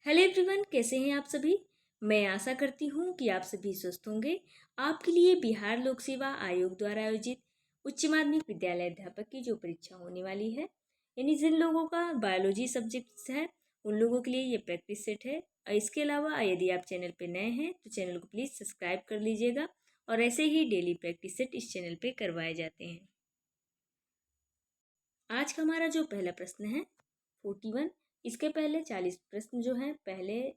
Hello everyone, कैसे हैं आप सभी। मैं आशा करती हूँ कि आप सभी स्वस्थ होंगे। आपके लिए बिहार लोक सेवा आयोग द्वारा आयोजित उच्च माध्यमिक विद्यालय अध्यापक की जो परीक्षा होने वाली है, यानी जिन लोगों का बायोलॉजी सब्जेक्ट्स है उन लोगों के लिए ये प्रैक्टिस सेट है। और इसके अलावा यदि आप चैनल पर नए हैं तो चैनल को प्लीज़ सब्सक्राइब कर लीजिएगा और ऐसे ही डेली प्रैक्टिस सेट इस चैनल पर करवाए जाते हैं। आज का हमारा जो पहला प्रश्न है 41। इसके पहले 40 प्रश्न जो हैं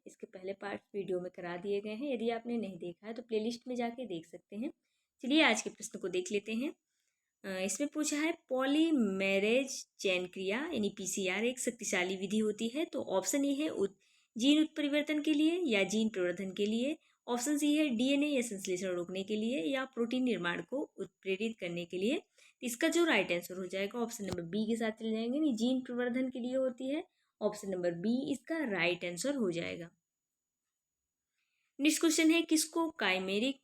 इसके पहले पार्ट वीडियो में करा दिए गए हैं। यदि आपने नहीं देखा है तो प्लेलिस्ट में जाके देख सकते हैं। चलिए आज के प्रश्न को देख लेते हैं। इसमें पूछा है पॉलीमेरेज चैन क्रिया यानी पीसीआर एक शक्तिशाली विधि होती है। तो ऑप्शन ए है जीन उत्परिवर्तन के लिए या जीन प्रवर्धन के लिए। ऑप्शन सी है डीएनए या संश्लेषण रोकने के लिए या प्रोटीन निर्माण को उत्प्रेरित करने के लिए। इसका जो राइट आंसर हो जाएगा ऑप्शन नंबर बी के साथ चले जाएंगे। नहीं, जीन प्रवर्धन के लिए होती है। ऑप्शन नंबर बी इसका राइट आंसर हो जाएगा। नेक्स्ट क्वेश्चन है किसको काइमेरिक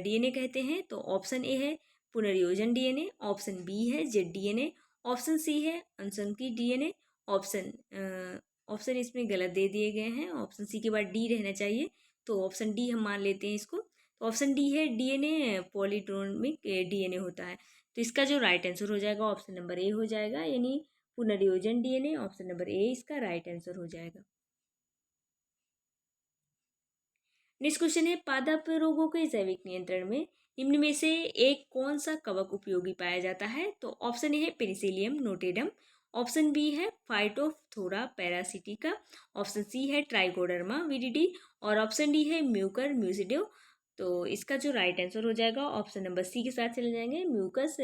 डीएनए कहते हैं। तो ऑप्शन ए है पुनर्योजन डीएनए, ऑप्शन बी है जेड डीएनए, ऑप्शन सी है अनुसंकी डीएनए। ऑप्शन इसमें गलत दे दिए गए हैं। ऑप्शन सी के बाद डी रहना चाहिए, तो ऑप्शन डी हम मान लेते हैं इसको। तो ऑप्शन डी है डीएनए पॉलीट्रोमिक डीएनए होता है। तो इसका जो राइट आंसर हो जाएगा ऑप्शन नंबर ए हो जाएगा, यानी पुनर्योजन डीएनए। ऑप्शन नंबर ए इसका राइट आंसर हो जाएगा। नेक्स्ट क्वेश्चन है पादप रोगों के जैविक नियंत्रण में निम्न में से एक कौन सा कवक उपयोगी पाया जाता है। तो ऑप्शन ए है पेनिसिलियम नोटेडम, ऑप्शन बी है फाइटोफथोरा पैरासिटिका, ऑप्शन सी है ट्राइकोडर्मा विरिडी और ऑप्शन डी है म्यूकर म्यूसिडियो। तो इसका जो राइट आंसर हो जाएगा ऑप्शन नंबर सी के साथ चले जाएंगे, म्यूकस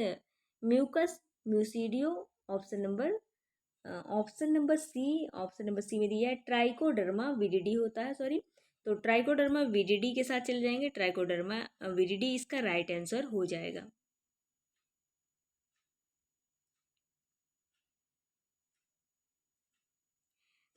म्यूकस म्यूसिडियो। Option number option number C में दिया है ट्राइकोडर्मा विरिडी होता है, सॉरी। तो ट्राइकोडर्मा विरिडी के साथ चले जाएंगे, ट्राइकोडर्मा विरिडी इसका राइट आंसर हो जाएगा।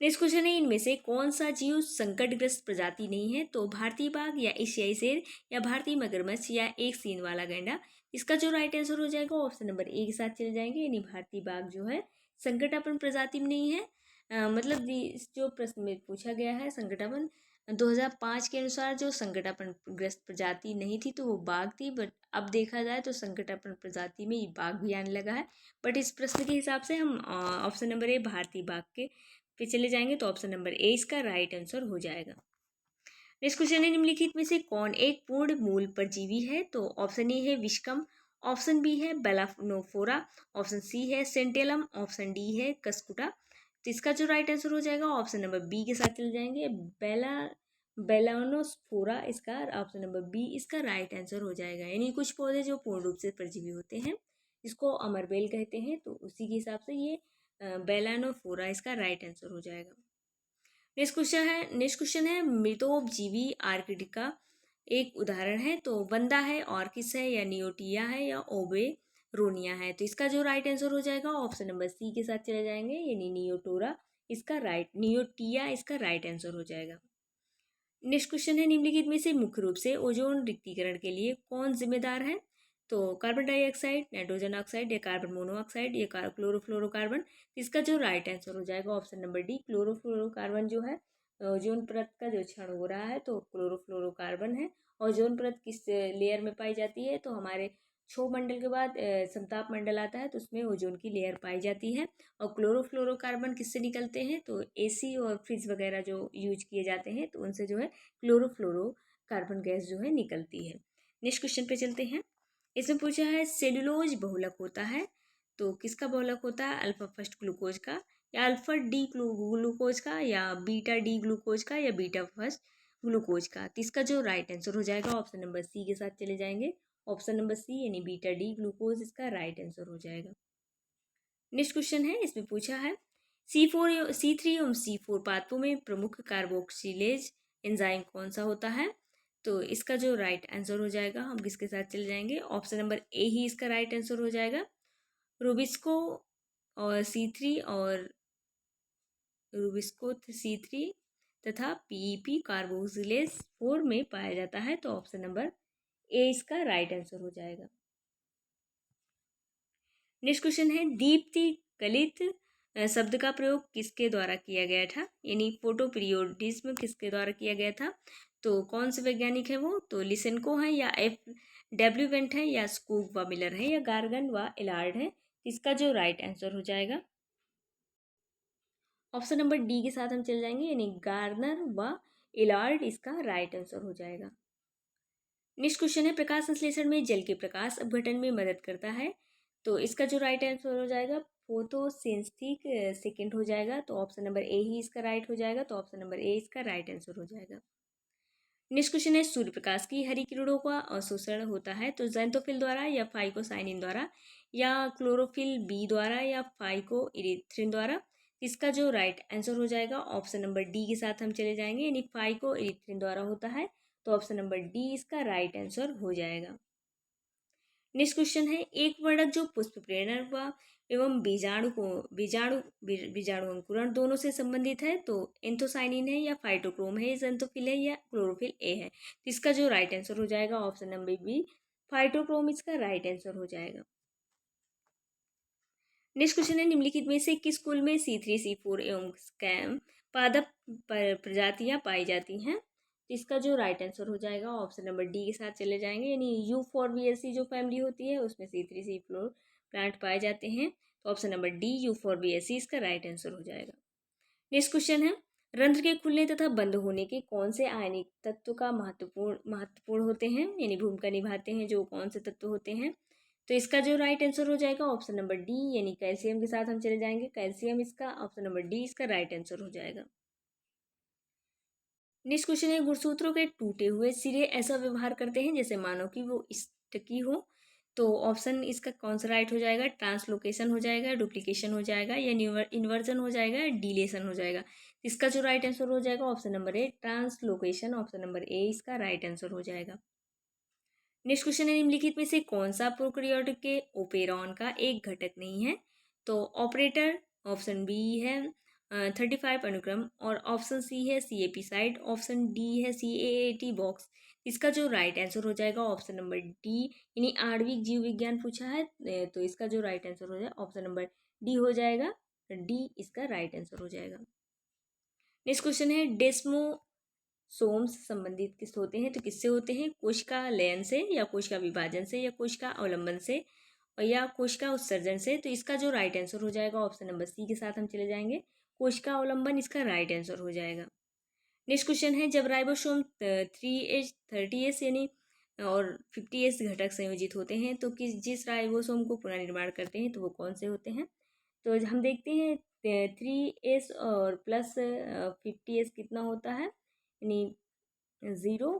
नेक्स्ट क्वेश्चन है इनमें से कौन सा जीव संकटग्रस्त प्रजाति नहीं है। तो भारतीय बाघ या एशियाई शेर या भारतीय मगरमच्छ या एक सींग वाला गैंडा। इसका जो राइट आंसर हो जाएगा ऑप्शन नंबर ए के साथ चले जाएंगे, यानी भारतीय बाघ जो है संकटापन्न प्रजाति में नहीं है। मतलब जो प्रश्न में पूछा गया है संकटापन्न 2005 के अनुसार जो संकटापन्न ग्रस्त प्रजाति नहीं थी तो वो बाघ थी, बट अब देखा जाए तो संकटापन्न प्रजाति में ये बाघ भी आने लगा है। बट इस प्रश्न के हिसाब से हम ऑप्शन नंबर ए भारतीय बाघ के पे चले जाएंगे, तो ऑप्शन नंबर ए इसका राइट आंसर हो जाएगा। नेक्स्ट क्वेश्चन है निम्नलिखित में से कौन एक पूर्ण मूल परजीवी है। तो ऑप्शन ए है विश्कम, ऑप्शन बी है बेलानोफोरा, ऑप्शन सी है सेंटेलम, ऑप्शन डी है कस्कुटा। तो इसका जो राइट आंसर हो जाएगा ऑप्शन नंबर बी के साथ चले जाएंगे, बेलानोस्फोरा। इसका ऑप्शन नंबर बी इसका राइट आंसर हो जाएगा। यानी कुछ पौधे जो पूर्ण रूप से परजीवी होते हैं जिसको अमरबेल कहते हैं, तो उसी के हिसाब से ये बेलानोफोरा इसका राइट आंसर हो जाएगा। नेक्स्ट क्वेश्चन है मृतोपजीवी आर्किड का एक उदाहरण है। तो वंदा है, ऑर्किस है या नियोटिया है या ओबेरोनिया है। तो इसका जो राइट आंसर हो जाएगा ऑप्शन नंबर सी के साथ चले जाएंगे, यानी नियोटिया इसका राइट आंसर हो जाएगा। नेक्स्ट क्वेश्चन है निम्नलिखित में से मुख्य रूप से ओजोन रिक्तीकरण के लिए कौन जिम्मेदार है। तो कार्बन डाइऑक्साइड, नाइट्रोजन ऑक्साइड या कार्बन मोनोऑक्साइड या क्लोरोफ्लोरोकार्बन। इसका जो राइट आंसर हो जाएगा ऑप्शन नंबर डी क्लोरोफ्लोरोकार्बन जो है ओजोन परत का जो क्षरण हो रहा है तो क्लोरोफ्लोरोकार्बन है। ओजोन परत किस लेयर में पाई जाती है। तो हमारे क्षोभ मंडल के बाद समताप मंडल आता है तो उसमें ओजोन की लेयर पाई जाती है। और क्लोरोफ्लोरोकार्बन किससे निकलते हैं। तो एसी और फ्रिज वगैरह जो यूज किए जाते हैं तो उनसे जो है क्लोरोफ्लोरोकार्बन गैस जो है निकलती है। नेक्स्ट क्वेश्चन पे चलते हैं। इसमें पूछा है सेलुलोज बहुलक होता है, तो किसका बहुलक होता है। अल्फा फर्स्ट ग्लूकोज का या अल्फा डी ग्लूकोज का या बीटा डी ग्लूकोज का या बीटा फर्स्ट ग्लूकोज का। तो इसका जो राइट आंसर हो जाएगा ऑप्शन नंबर सी के साथ चले जाएंगे, ऑप्शन नंबर सी यानी बीटा डी ग्लूकोज इसका राइट आंसर हो जाएगा। नेक्स्ट क्वेश्चन है इसमें पूछा है C3 एवं C4 पाथवे में प्रमुख कार्बोक्सिलेज एंजाइम कौन सा होता है। तो इसका जो राइट आंसर हो जाएगा हम किसके साथ चले जाएंगे, ऑप्शन नंबर ए ही इसका राइट आंसर हो जाएगा। रूबिस्को और C3 तथा पीईपी कार्बोक्सिलेज 4 में पाया जाता है, तो ऑप्शन नंबर ए इसका राइट आंसर हो जाएगा। नेक्स्ट क्वेश्चन है दीप्ति कलित शब्द का प्रयोग किसके द्वारा किया गया था, यानी फोटो पीरियोडिज्म किसके द्वारा किया गया था। तो कौन से वैज्ञानिक है वो, तो लिसेनको है या F.W. वेंट है या स्कूप व मिलर है या गार्गन व इलार्ड है। इसका जो राइट आंसर हो जाएगा ऑप्शन नंबर डी के साथ हम चल जाएंगे, यानी गार्नर व इलार्ड इसका राइट आंसर हो जाएगा। नेक्स्ट क्वेश्चन है, प्रकाश संश्लेषण में जल के प्रकाश अपघटन में मदद करता है। तो इसका जो राइट आंसर हो जाएगा फोटोसिंथेसिस सेकेंड हो जाएगा। तो ऑप्शन नंबर ए ही इसका राइट हो जाएगा। तो ऑप्शन नंबर ए इसका राइट आंसर हो जाएगा। नेक्स्ट क्वेश्चन है, सूर्य प्रकाश की हरी किरणों का अवशोषण होता है तो ज़ैंथोफिल द्वारा या फाइकोसाइनिन द्वारा या क्लोरोफिल बी द्वारा या फाइको द्वारा। इसका जो राइट आंसर हो जाएगा ऑप्शन नंबर डी के साथ हम चले जाएंगे, यानी फाइको द्वारा होता है। तो ऑप्शन नंबर डी इसका राइट आंसर हो जाएगा। नेक्स्ट क्वेश्चन है, एक वर्णक जो पुष्प प्रेरण व एवं बीजाणु अंकुरण दोनों से संबंधित है तो एंथोसाइनिन है या फाइटोक्रोम है, ज़ैंथोफिल है या क्लोरोफिल ए है। तो इसका जो राइट आंसर हो जाएगा ऑप्शन नंबर बी फाइटोक्रोम इसका राइट आंसर हो जाएगा। नेक्स्ट क्वेश्चन है, निम्नलिखित में से किस कुल में C3C4 एवं स्कैम पादप प्रजातियां पाई जाती हैं। तो इसका जो राइट आंसर हो जाएगा ऑप्शन नंबर डी के साथ चले जाएंगे, यानी U4BSC जो फैमिली होती है उसमें C3C4 प्लांट पाए जाते हैं। तो ऑप्शन नंबर डी U4BSC इसका राइट आंसर हो जाएगा। नेक्स्ट क्वेश्चन है, रंध्र के खुलने तथा बंद होने के कौन से आयनिक तत्व का महत्वपूर्ण होते हैं, यानी भूमिका निभाते हैं, जो कौन से तत्व होते हैं। तो इसका जो राइट आंसर हो जाएगा ऑप्शन नंबर डी, यानी कैल्शियम के साथ हम चले जाएंगे, कैल्शियम इसका ऑप्शन नंबर डी इसका राइट आंसर हो जाएगा। नेक्स्ट क्वेश्चन है, गुणसूत्रों के टूटे हुए सिरे ऐसा व्यवहार करते हैं जैसे मानो कि वो स्टकी हो। तो ऑप्शन इसका कौन सा राइट हो जाएगा, ट्रांसलोकेशन हो जाएगा, डुप्लीकेशन हो जाएगा या इन्वर्जन हो जाएगा, डिलेशन हो जाएगा। इसका जो राइट आंसर हो जाएगा option number A translocation, option number A इसका राइट आंसर हो जाएगा। नेक्स्ट क्वेश्चन है, निम्नलिखित में से कौन सा प्रोकैरियोटिक के ओपेरॉन का एक घटक नहीं है। तो ऑपरेटर ऑप्शन बी है 35 अनुक्रम और ऑप्शन सी है CAP साइट, ऑप्शन डी है CAAT बॉक्स। इसका जो राइट आंसर हो जाएगा ऑप्शन नंबर डी, यानी आणविक जीव विज्ञान पूछा है तो इसका जो राइट आंसर हो जाएगा ऑप्शन नंबर डी हो जाएगा, डी इसका राइट आंसर हो जाएगा। नेक्स्ट क्वेश्चन है, डेस्मो सोम्स संबंधित किस होते हैं, तो किससे होते हैं, कोशिका लयन से या कोशिका विभाजन से या कोशिका अवलंबन से और या कोशिका उत्सर्जन से। तो इसका जो राइट आंसर हो जाएगा ऑप्शन नंबर सी के साथ हम चले जाएंगे, कोशिका अवलंबन इसका राइट आंसर हो जाएगा। नेक्स्ट क्वेश्चन है, जब राइबोसोम 3S 30S यानी और 50S घटक संयोजित होते हैं तो जिस राइबोसोम को पुनर्निर्माण करते हैं तो वो कौन से होते हैं। तो हम देखते हैं 3S और प्लस 50S कितना होता है, यानी 0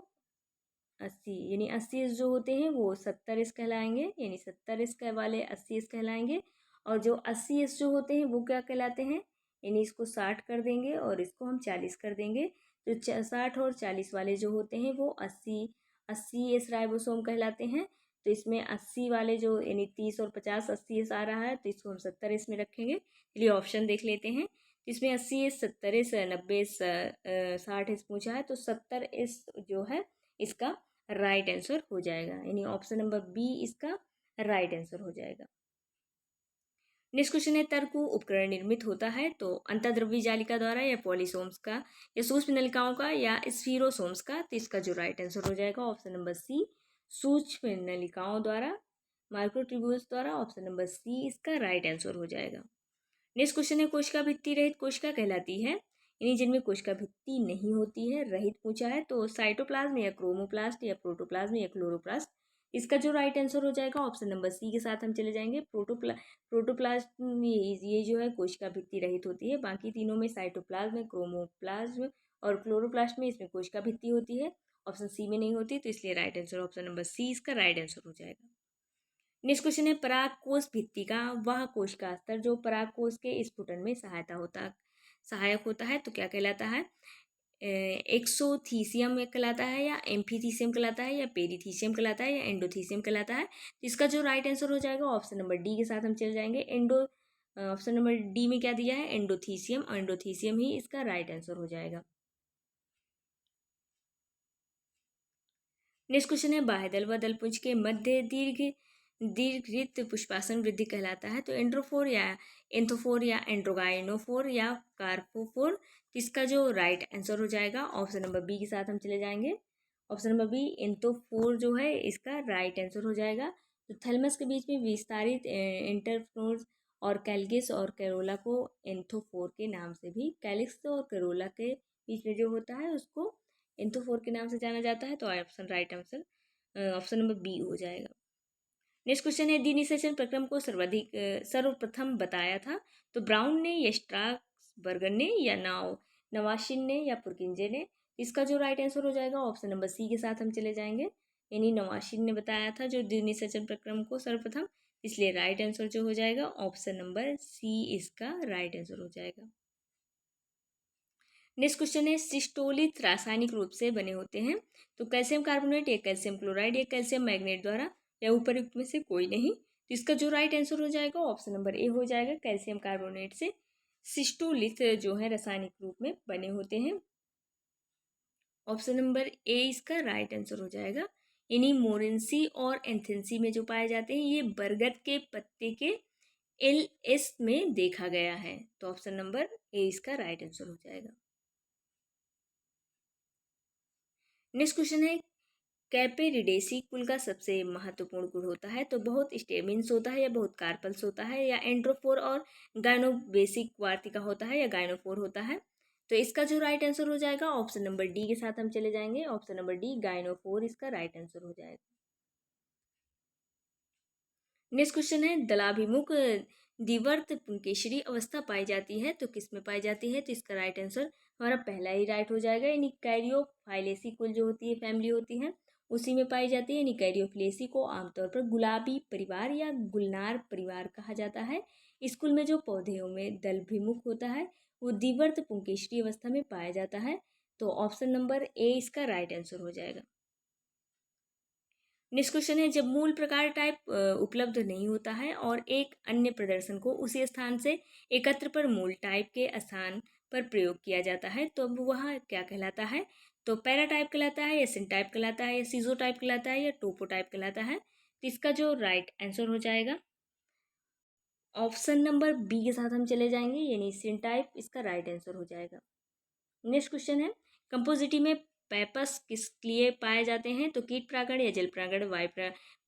80, यानी 80 जो होते हैं वो 70 कहलाएंगे, यानी 70 वाले 80 कहलाएंगे। और जो 80 जो होते हैं वो क्या कहलाते हैं, यानी इसको 60 कर देंगे और इसको हम 40 कर देंगे। तो 60 और 40 वाले जो होते हैं वो 80 राइबोसोम कहलाते हैं। तो इसमें 80 वाले जो यानी 30 और 50 80 आ रहा है तो इसको हम 70 में रखेंगे। चलिए ऑप्शन देख लेते हैं। इसमें 80 70 90 60 पूछा है तो 70 जो है इसका राइट आंसर हो जाएगा, यानी ऑप्शन नंबर बी इसका राइट आंसर हो जाएगा। नेक्स्ट क्वेश्चन है, तरकु उपकरण निर्मित होता है तो अंतर्द्रव्य जालिका द्वारा या पॉलीसोम्स का या सूक्ष्म नलिकाओं का या स्फीरोसोम्स का। तो इसका जो राइट आंसर हो जाएगा ऑप्शन नंबर सी सूक्ष्म नलिकाओं द्वारा, माइक्रोट्यूब्यूल्स द्वारा, ऑप्शन नंबर सी इसका राइट आंसर हो जाएगा। नेक्स्ट क्वेश्चन है, कोशिका भित्ति रहित कोशिका कहलाती है, यानी जिनमें कोशिका भित्ति नहीं होती है, रहित पूछा है तो साइटोप्लाज्म या क्रोमोप्लास्ट या प्रोटोप्लाज्म या क्लोरोप्लास्ट। इसका जो राइट आंसर हो जाएगा ऑप्शन नंबर सी के साथ हम चले जाएंगे, प्रोटोप्लाज्म ये जो है कोशिका भित्ति रहित होती है। बाकी तीनों में साइटोप्लाज्म, क्रोमोप्लाज्म और क्लोरोप्लास्ट में इसमें कोशिका भित्ति होती है, ऑप्शन सी में नहीं होती, तो इसलिए right answer option number C इसका राइट आंसर हो जाएगा। नेक्स्ट क्वेश्चन है, परागकोश भित्ति का वह कोशिका स्तर जो परागकोश के स्फुटन में सहायक होता है तो क्या कहलाता है, एक्सोथीसियम कहलाता है या एम्फीथीसियम कहलाता है या पेरीथीसियम कहलाता है या एंडोथीसियम कहलाता है। तो इसका जो राइट आंसर हो जाएगा ऑप्शन नंबर डी के साथ हम चल जाएंगे, ऑप्शन नंबर डी में क्या दिया है, एंडोथीसियम, एंडोथीसियम ही इसका राइट आंसर हो जाएगा। नेक्स्ट क्वेश्चन है, बाह्यदल व दलपुंज के मध्य दीर्घ दीर्घित पुष्पासन वृद्धि कहलाता है। तो एंड्रोफोर या एंथोफोर या एंड्रोगाइनोफोर या कार्पोफोर, इसका जो राइट आंसर हो जाएगा ऑप्शन नंबर बी के साथ हम चले जाएंगे। ऑप्शन नंबर बी एंथोफोर जो है इसका राइट आंसर हो जाएगा। तो थैलमस के बीच में विस्तारित इंटरफ्लोर्स और कैल्गिस और कैरोला को एंथोफोर के नाम से भी, कैलिक्स और कैरोला के बीच में जो होता है उसको एंथोफोर के नाम से जाना जाता है। तो option right answer option number B हो जाएगा। नेक्स्ट क्वेश्चन है, दी निषेचन प्रक्रम को सर्वप्रथम बताया था। तो ब्राउन ने या स्ट्रासबर्गर ने या नवाशिन ने या पुरकिंजे ने, इसका जो राइट आंसर हो जाएगा ऑप्शन नंबर सी के साथ हम चले जाएंगे। यानी नवाशिन ने बताया था जो दी निषेचन प्रक्रम को सर्वप्रथम, इसलिए राइट आंसर जो हो जाएगा ऑप्शन नंबर सी इसका राइट आंसर हो जाएगा। नेक्स्ट क्वेश्चन है, सिस्टोलिथ रासायनिक रूप से बने होते हैं। तो कैल्शियम कार्बोनेट या कैल्शियम क्लोराइड या कैल्शियम मैग्नेट द्वारा, या उपयुक्त में से कोई नहीं। तो इसका जो राइट आंसर हो जाएगा ऑप्शन नंबर ए हो जाएगा, कैल्शियम कार्बोनेट से सिस्टोलिथ जो है रासायनिक रूप में बने होते हैं। ऑप्शन नंबर ए इसका राइट आंसर हो जाएगा। यानी मोरेंसी और एंथेंसी में जो पाए जाते हैं ये बरगद के पत्ते के एस में देखा गया है। तो ऑप्शन नंबर ए इसका राइट आंसर हो जाएगा। नेक्स्ट क्वेश्चन है, कैपेरिडेसी कुल का सबसे महत्वपूर्ण गुण होता है। तो बहुत स्टेमिन्स होता है या बहुत कार्पल्स होता है, या एंड्रोफोर और गाइनोबेसिक वार्तिका होता है या गाइनोफोर होता है। तो इसका जो राइट आंसर हो जाएगा ऑप्शन नंबर डी के साथ हम चले जाएंगे। ऑप्शन नंबर डी गाइनोफोर इसका राइट आंसर हो जाएगा। नेक्स्ट क्वेश्चन है, दलाभिमुख द्विवर्त पुंकेसरी अवस्था पाई जाती है। तो किस में पाई जाती है? तो इसका राइट आंसर हमारा पहला ही राइट हो जाएगा। यानी कैरियोफाइलेसी कुल जो होती है फैमिली होती है उसी में पाई जाती है। यानी कैरियोफिलेसी को आमतौर पर गुलाबी परिवार या गुलनार परिवार कहा जाता है। इस कुल में जो पौधे में दलभिमुख होता है वो द्विवर्त पुंकेसरी अवस्था में पाया जाता है। तो ऑप्शन नंबर ए इसका राइट आंसर हो जाएगा। नेक्स्ट क्वेश्चन है, जब मूल प्रकार टाइप उपलब्ध नहीं होता है और एक अन्य प्रदर्शन को उसी स्थान से एकत्र पर मूल टाइप के स्थान पर प्रयोग किया जाता है तो अब वह क्या कहलाता है? तो पैरा टाइप कहलाता है या सिन टाइप कहलाता है या सीजो टाइप कहलाता है या टोपो टाइप कहलाता है। तो इसका जो राइट आंसर हो जाएगा ऑप्शन नंबर बी के साथ हम चले जाएंगे। यानी सिन टाइप इसका राइट आंसर हो जाएगा। नेक्स्ट क्वेश्चन है, कंपोजिटी में पैपस किस लिए पाए जाते हैं? तो कीट परागण या जल परागण, वायु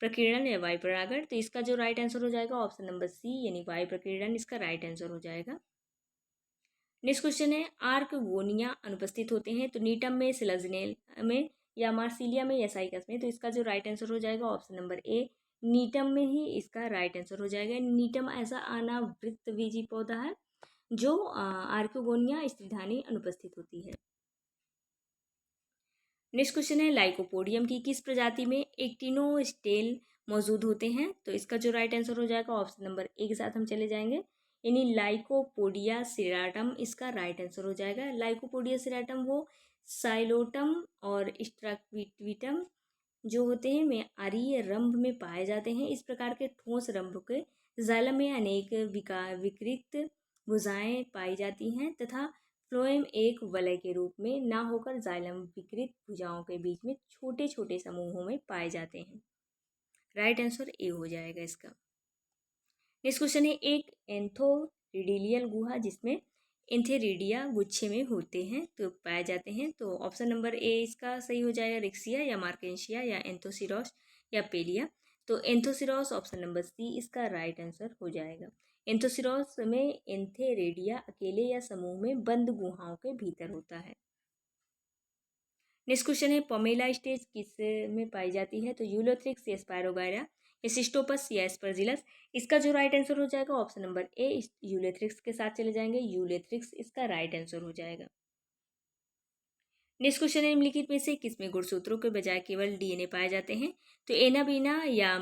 प्रकीर्णन या वायु परागण। तो इसका जो राइट आंसर हो जाएगा ऑप्शन नंबर सी यानी वायु प्रकीर्णन इसका राइट आंसर हो जाएगा। नेक्स्ट क्वेश्चन है, आर्कगोनिया अनुपस्थित होते हैं। तो नीटम में, सिलाजिनेल में या मार्सिलिया में या साइकस में। तो इसका जो राइट आंसर हो जाएगा ऑप्शन नंबर ए नीटम में ही इसका राइट आंसर हो जाएगा। नीटम ऐसा अनावृतबीजी पौधा है जो आर्कोगोनिया स्त्रीधानी अनुपस्थित होती है। नेक्स्ट क्वेश्चन है, लाइकोपोडियम की किस प्रजाति में एक्टिनोस्टेल मौजूद होते हैं? तो इसका जो राइट आंसर हो जाएगा ऑप्शन नंबर ए के साथ हम चले जाएंगे। यानी लाइकोपोडिया सिराटम इसका राइट आंसर हो जाएगा। लाइकोपोडिया सिराटम वो साइलोटम और स्ट्रक्विटम जो होते हैं में आर्य रंभ में पाए जाते हैं। इस प्रकार के ठोस रंभ के जाइलम में अनेक विकृत भुजाएं पाई जाती हैं तथा फ्लोएम एक वलय के रूप में ना होकर जाइलम विकृत भुजाओं के बीच में छोटे छोटे समूहों में पाए जाते हैं। राइट आंसर ए हो जाएगा इसका। नेक्स्ट क्वेश्चन है, एक एंथोरिडियल गुहा जिसमें एंथेरिडिया गुच्छे में होते हैं तो पाए जाते हैं। तो ऑप्शन नंबर ए इसका सही हो जाएगा, रिक्सिया या मार्केशिया या एंथोसिरोस या पेलिया। तो एंथोसिरोस ऑप्शन नंबर सी इसका राइट आंसर हो जाएगा। एंथोसिरोस में एंथेरिडिया अकेले या समूह में बंद गुहाओं के भीतर होता है। नेक्स्ट क्वेश्चन है, पोमेला स्टेज किस में पाई जाती है? तो यूलोथ्रिक्स या स्पायरोगायरा, एसिस्टोपस या एस्परजिलस। इसका जो राइट आंसर हो जाएगा ऑप्शन नंबर ए यूलेथ्रिक्स के साथ चले जाएंगे। यूलेथ्रिक्स इसका राइट आंसर हो जाएगा। नेक्स्ट क्वेश्चन है, निम्नलिखित में से किसमें गुणसूत्रों के बजाय केवल डीएनए पाए जाते हैं? तो एनाबीना या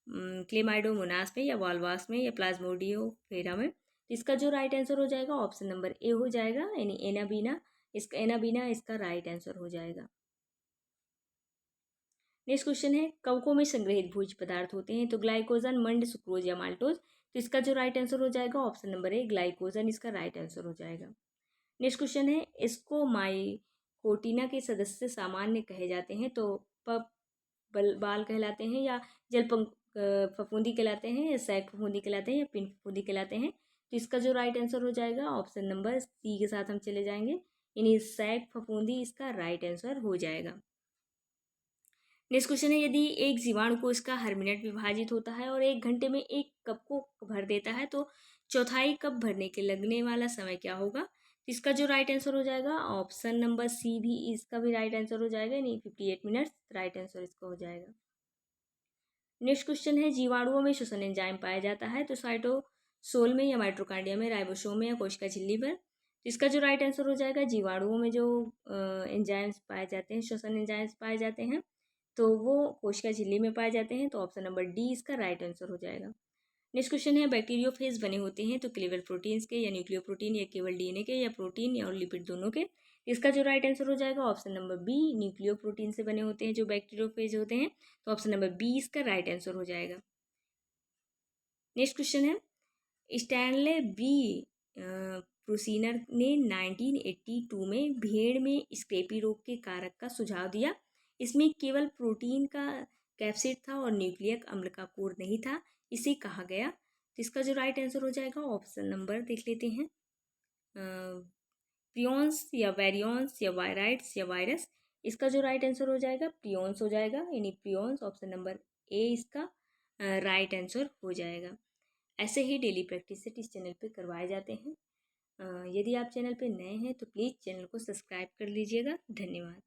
क्लेमाइडोमोनास में या वाल्वास में या प्लाज्मोडियोफेरा में। तो इसका जो राइट आंसर हो जाएगा ऑप्शन नंबर ए हो जाएगा। यानी एनाबीना इसका राइट आंसर हो जाएगा। नेक्स्ट क्वेश्चन है, कवकों में संग्रहित भोज्य पदार्थ होते हैं। तो ग्लाइकोजन, मंड, सुक्रोज या माल्टोज। तो इसका जो राइट आंसर हो जाएगा ऑप्शन नंबर ए ग्लाइकोजन इसका राइट आंसर हो जाएगा। नेक्स्ट क्वेश्चन है, स्कोमाइकोटिना के सदस्य सामान्य कहे जाते हैं। तो पप बाल कहलाते हैं या जल फफूंदी कहलाते हैं या सैक फफूंदी कहलाते हैं या पिन फफूंदी कहलाते हैं। तो इसका जो राइट आंसर हो जाएगा ऑप्शन नंबर सी के साथ हम चले जाएंगे, यानी सैक फफूंदी इसका राइट आंसर हो जाएगा। नेक्स्ट क्वेश्चन है, यदि एक जीवाणु को इसका हर मिनट विभाजित होता है और 1 घंटे में एक कप को भर देता है तो चौथाई कप भरने के लगने वाला समय क्या होगा। तो इसका जो राइट आंसर हो जाएगा ऑप्शन नंबर सी भी इसका भी राइट आंसर हो जाएगा, यानी 58 मिनट्स राइट आंसर इसका हो जाएगा। नेक्स्ट क्वेश्चन है, जीवाणुओं में श्वसन एंजाइम पाया जाता है तो साइटोसोल में या माइटोकॉन्ड्रिया में, राइबोसोम में या कोशिका झिल्ली पर। तो इसका जो राइट आंसर हो जाएगा, जीवाणुओं में जो एंजाइम्स पाए जाते हैं, श्वसन एंजाइम्स पाए जाते हैं, तो वो कोशिका झिल्ली में पाए जाते हैं। तो ऑप्शन नंबर डी इसका राइट आंसर हो जाएगा। नेक्स्ट क्वेश्चन है, बैक्टीरियोफेज बने होते हैं तो क्लीवल प्रोटीन्स के या न्यूक्लियो प्रोटीन या केवल डीएनए के या प्रोटीन या और लिपिड दोनों के। इसका जो राइट आंसर हो जाएगा option number B, nucleoprotein से बने होते हैं जो बैक्टीरियोफेज होते हैं। तो ऑप्शन नंबर बी इसका राइट आंसर हो जाएगा। नेक्स्ट क्वेश्चन है, स्टैनले बी प्रूसिनर ने 1982 में भेड़ में स्क्रेपी रोग के कारक का सुझाव दिया। इसमें केवल प्रोटीन का कैप्सिड था और न्यूक्लियक अम्ल का कोर नहीं था, इसे कहा गया। तो इसका जो राइट आंसर हो जाएगा ऑप्शन नंबर देख लेते हैं, प्रियॉन्स या वेरियॉन्स या वायराइड्स या वायरस। इसका जो राइट आंसर हो जाएगा प्रियॉन्स हो जाएगा, यानी प्रियॉन्स ऑप्शन नंबर ए इसका राइट आंसर हो जाएगा। ऐसे ही डेली प्रैक्टिस सेट इस चैनल पे करवाए जाते हैं। यदि आप चैनल पे नए हैं तो प्लीज़ चैनल को सब्सक्राइब कर लीजिएगा। धन्यवाद।